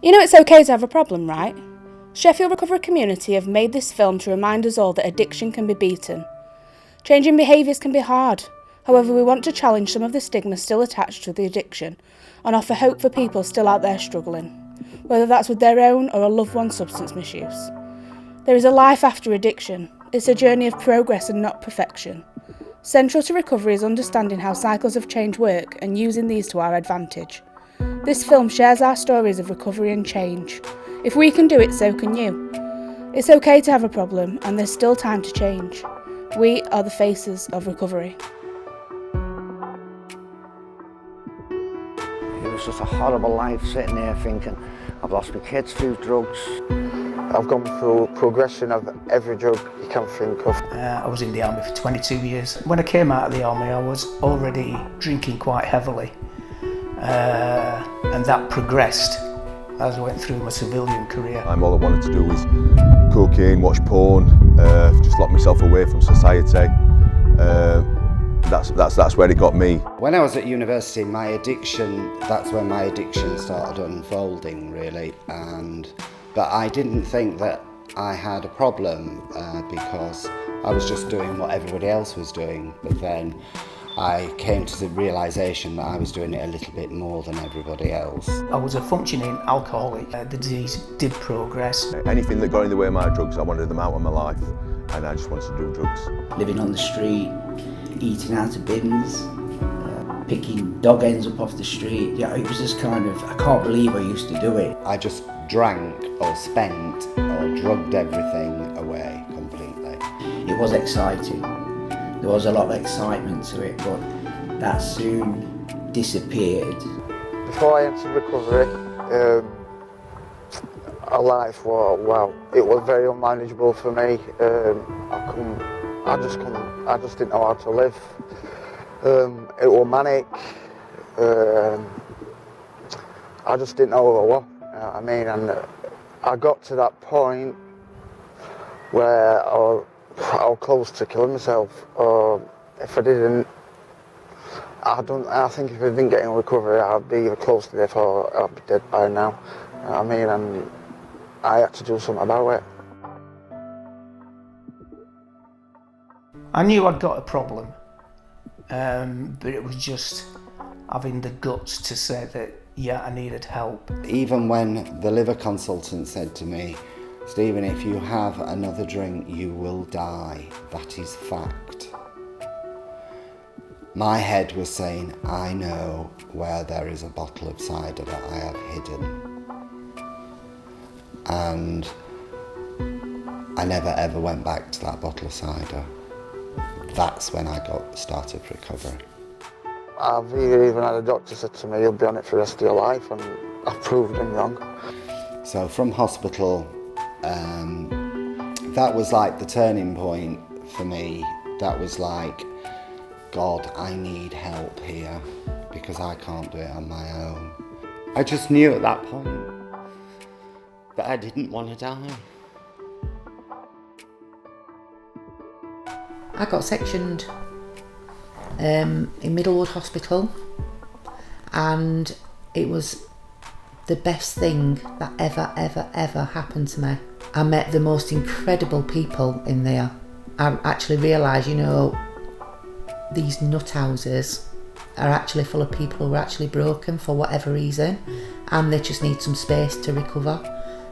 You know it's okay to have a problem, right? Sheffield Recovery Community have made this film to remind us all that addiction can be beaten. Changing behaviours can be hard. However, we want to challenge some of the stigma still attached to the addiction and offer hope for people still out there struggling, whether that's with their own or a loved one's substance misuse. There is a life after addiction. It's a journey of progress and not perfection. Central to recovery is understanding how cycles of change work and using these to our advantage. This film shares our stories of recovery and change. If we can do it, so can you. It's okay to have a problem, and there's still time to change. We are the faces of recovery. It was just a horrible life sitting there thinking, I've lost my kids through drugs. I've gone through progression of every drug you can think of. I was in the army for 22 years. When I came out of the army, I was already drinking quite heavily. And that progressed as I went through my civilian career. All I wanted to do was cocaine, watch porn, just lock myself away from society. That's where it got me. When I was at university, that's when my addiction started unfolding really. But I didn't think that I had a problem because I was just doing what everybody else was doing. But then I came to the realisation that I was doing it a little bit more than everybody else. I was a functioning alcoholic. The disease did progress. Anything that got in the way of my drugs, I wanted them out of my life, and I just wanted to do drugs. Living on the street, eating out of bins, picking dog ends up off the street. Yeah, it was just kind of, I can't believe I used to do it. I just drank or spent or drugged everything away completely. It was exciting. There was a lot of excitement to it, but that soon disappeared. Before I entered recovery, life it was very unmanageable for me. I just didn't know how to live. It was manic. I just didn't know who I was. You know what I mean? And I got to that point where I was close to killing myself. If I didn't, I think if I didn't get in recovery, I'd be either close to death or I'd be dead by now. You know what I mean? And I had to do something about it. I knew I'd got a problem, but it was just having the guts to say that, yeah, I needed help. Even when the liver consultant said to me, Stephen, if you have another drink, you will die. That is fact. My head was saying, I know where there is a bottle of cider that I have hidden. And I never ever went back to that bottle of cider. That's when I started recovery. I've even had a doctor said to me, you'll be on it for the rest of your life, and I've proved him wrong. So from hospital, that was like the turning point for me. That was like, God, I need help here because I can't do it on my own. I just knew at that point that I didn't want to die. I got sectioned in Middlewood Hospital, and it was the best thing that ever happened to me. I met the most incredible people in there. I actually realised, these nut houses are actually full of people who are actually broken for whatever reason, and they just need some space to recover,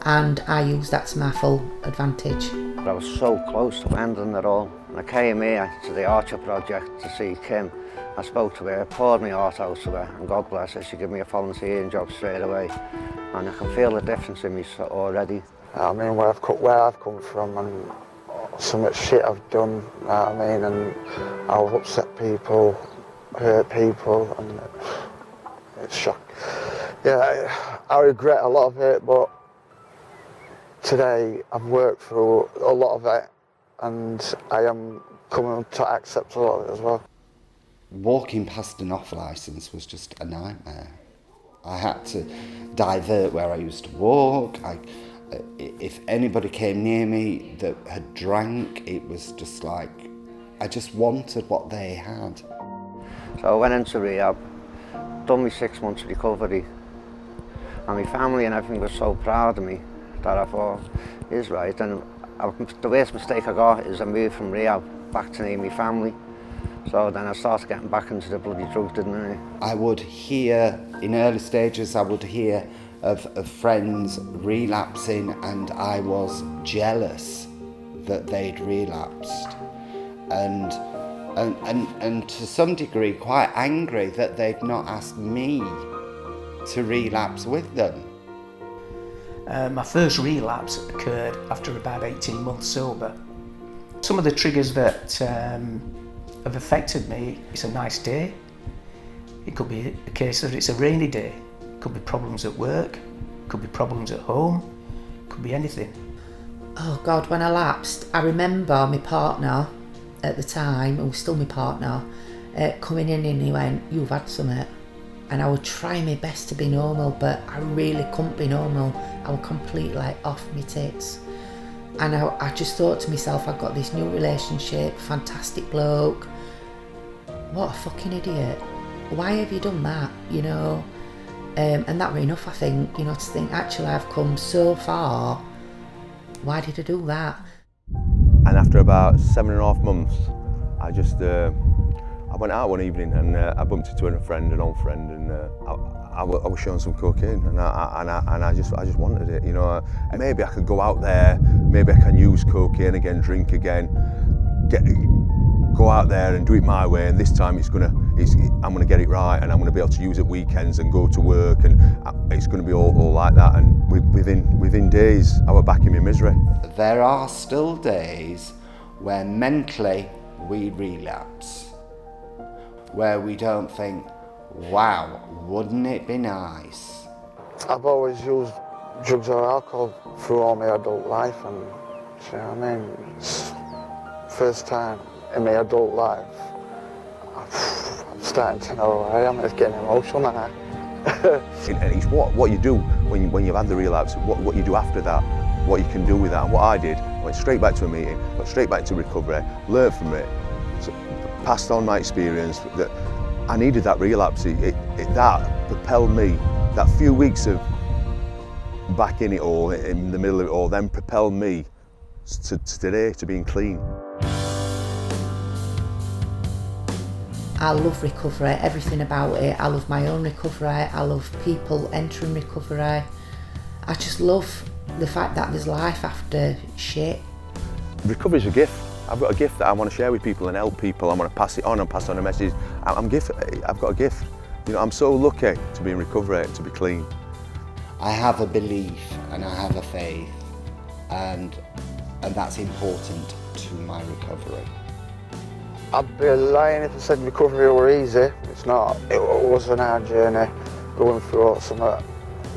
and I used that to my full advantage. I was so close to ending it all. And I came here to the Archer project to see Kim. I spoke to her, poured my heart out to her, and God bless her, she gave me a volunteering job straight away. And I can feel the difference in me already. I mean, where I've come from and some of the shit I've done, you know what I mean, and I've upset people, hurt people, and it's shocking. Yeah, I regret a lot of it, but today I've worked through a lot of it, and I am coming to accept a lot of it as well. Walking past an off licence was just a nightmare. I had to divert where I used to walk. If anybody came near me that had drank, it was just like, I just wanted what they had. So I went into rehab, done my 6 months recovery, And my family and everything was so proud of me that I thought, is right. And the worst mistake I got is I moved from rehab back to near my family. So then I started getting back into the bloody drugs, didn't I? I would hear, in early stages, I would hear of friends relapsing, and I was jealous that they'd relapsed. And to some degree quite angry that they'd not asked me to relapse with them. My first relapse occurred after about 18 months sober. Some of the triggers that have affected me, it's a nice day. It could be a case that it's a rainy day. It could be problems at work, it could be problems at home, it could be anything. Oh God, when I lapsed, I remember my partner at the time, who was still my partner, coming in and he went, "You've had something." And I would try my best to be normal, but I really couldn't be normal. I was completely off my tits. And I just thought to myself, I've got this new relationship, fantastic bloke. What a fucking idiot. Why have you done that, you know? And that were enough, I think, you know, to think, actually I've come so far. Why did I do that? And after about 7.5 months, I just I went out one evening and I bumped into a friend, an old friend, and I was showing some cocaine, and I just wanted it, you know. Maybe I could go out there, maybe I can use cocaine again, drink again, go out there and do it my way, and this time I'm gonna get it right, and I'm gonna be able to use it weekends and go to work, and it's gonna be all like that. And within days, I was back in my misery. There are still days where mentally we relapse, where we don't think, wow, wouldn't it be nice? I've always used drugs or alcohol through all my adult life, and you know what I mean? It's first time in my adult life, I'm starting to know who I am. It's getting emotional now. And it's what you do when you've had the relapse, what you do after that, what you can do with that. And what I did, I went straight back to a meeting, got straight back to recovery, learned from it, so passed on my experience. That I needed that relapse. That propelled me. That few weeks of back in it all, in the middle of it all, then propelled me to today, to being clean. I love recovery, everything about it. I love my own recovery. I love people entering recovery. I just love the fact that there's life after shit. Recovery is a gift. I've got a gift that I want to share with people and help people. I want to pass it on and pass on a message. I've got a gift. You know, I'm so lucky to be in recovery, to be clean. I have a belief and I have a faith, and that's important to my recovery. I'd be lying if I said recovery were easy. It's not. It was an hard journey, going through some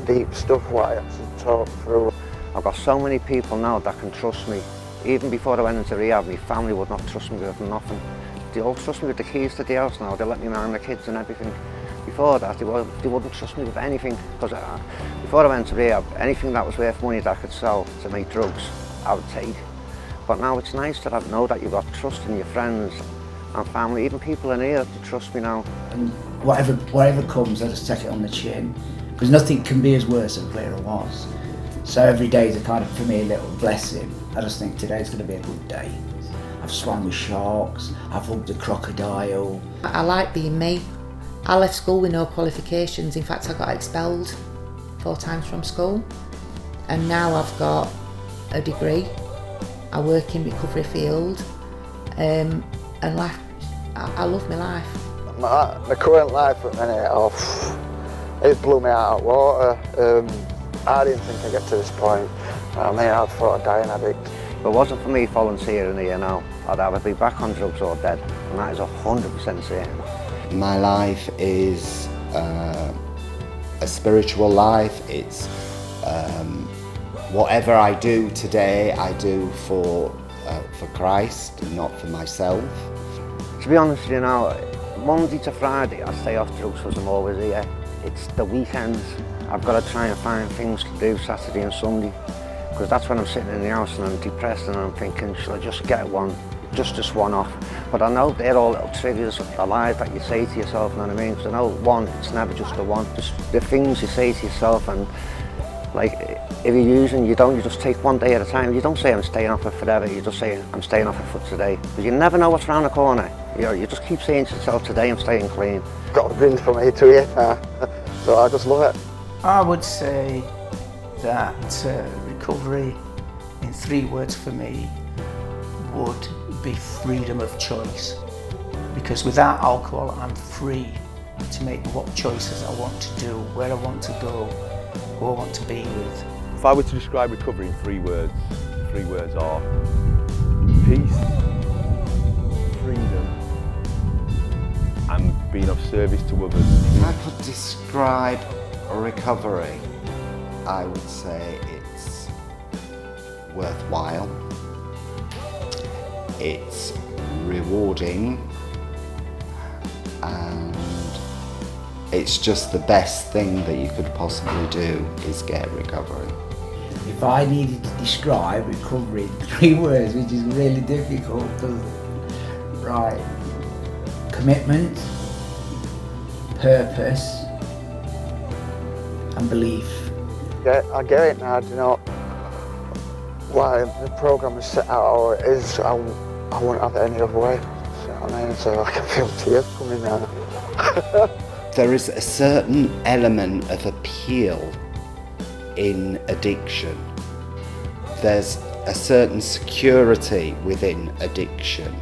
deep stuff what I had to talk through. I've got so many people now that can trust me. Even before I went into rehab, my family would not trust me with nothing. They all trust me with the keys to the house now. They let me mind the kids and everything. Before that, they wouldn't trust me with anything. Because before I went to rehab, anything that was worth money that I could sell to make drugs, I would take. But now it's nice to know that you've got trust in your friends and family, even people in here that trust me now. And whatever comes, I just take it on the chin. Because nothing can be as worse than where I was. So every day is a kind of, for me, a little blessing. I just think today's going to be a good day. I've swam with sharks, I've hugged a crocodile. I like being me. I left school with no qualifications. In fact, I got expelled 4 times from school. And now I've got a degree. I work in recovery field. And life, I love my life. My current life at the minute, it blew me out of water. I didn't think I'd get to this point. I mean, I thought I'd die an addict. If it wasn't for me volunteering here now, I'd either be back on drugs or dead. And that is 100% certain. My life is a spiritual life. It's whatever I do today, I do for Christ, not for myself. To be honest with you now, Monday to Friday I stay off drugs because I'm always here. It's the weekends. I've got to try and find things to do Saturday and Sunday, because that's when I'm sitting in the house and I'm depressed and I'm thinking, should I just get one just this one off. But I know they're all little triggers, the lies that you say to yourself, you know what I mean? Because I know one, it's never just the one. Just the things you say to yourself, and like if you're using, you just take one day at a time. You don't say I'm staying off it forever, you just say I'm staying off it for today. Because you never know what's around the corner. You know, you just keep saying to yourself, today I'm staying clean. Got a grin from here to here now, so I just love it. I would say that recovery, in 3 words for me, would be freedom of choice. Because without alcohol, I'm free to make what choices I want to do, where I want to go, who I want to be with. If I were to describe recovery in 3 words, the 3 words are peace, freedom, and being of service to others. If I could describe recovery, I would say it's worthwhile, it's rewarding, and it's just the best thing that you could possibly do is get recovery. If I needed to describe recovery in 3 words, which is really difficult, right, commitment, purpose, and belief. Yeah, I get it now, you know, why the programme is set out or it is, I wouldn't have it any other way. You know what I mean? So I can feel tears coming now. There is a certain element of appeal in addiction. There's a certain security within addiction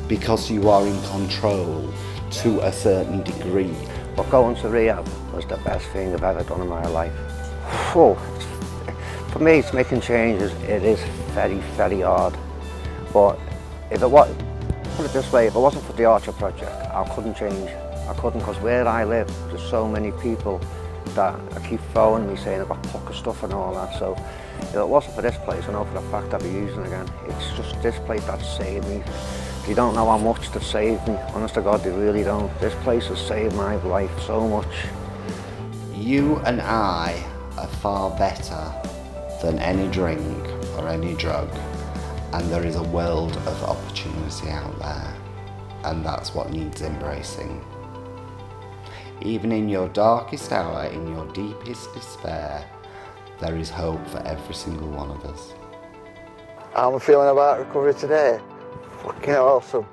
because you are in control to a certain degree. But going to rehab was the best thing I've ever done in my life. Oh, for me, it's making changes. It is very, very hard. But if it was, put it this way, if it wasn't for the Archer Project, I couldn't change. I couldn't, because where I live, there's so many people that I keep phoning me saying I've got pocket stuff and all that. So if it wasn't for this place, I know for a fact I'd be using again. It's just this place that saved me. They don't know how much they've saved me. Honest to God, they really don't. This place has saved my life so much. You and I are far better than any drink or any drug, and there is a world of opportunity out there, and that's what needs embracing. Even in your darkest hour, in your deepest despair, there is hope for every single one of us. How am I feeling about recovery today? Fucking awesome.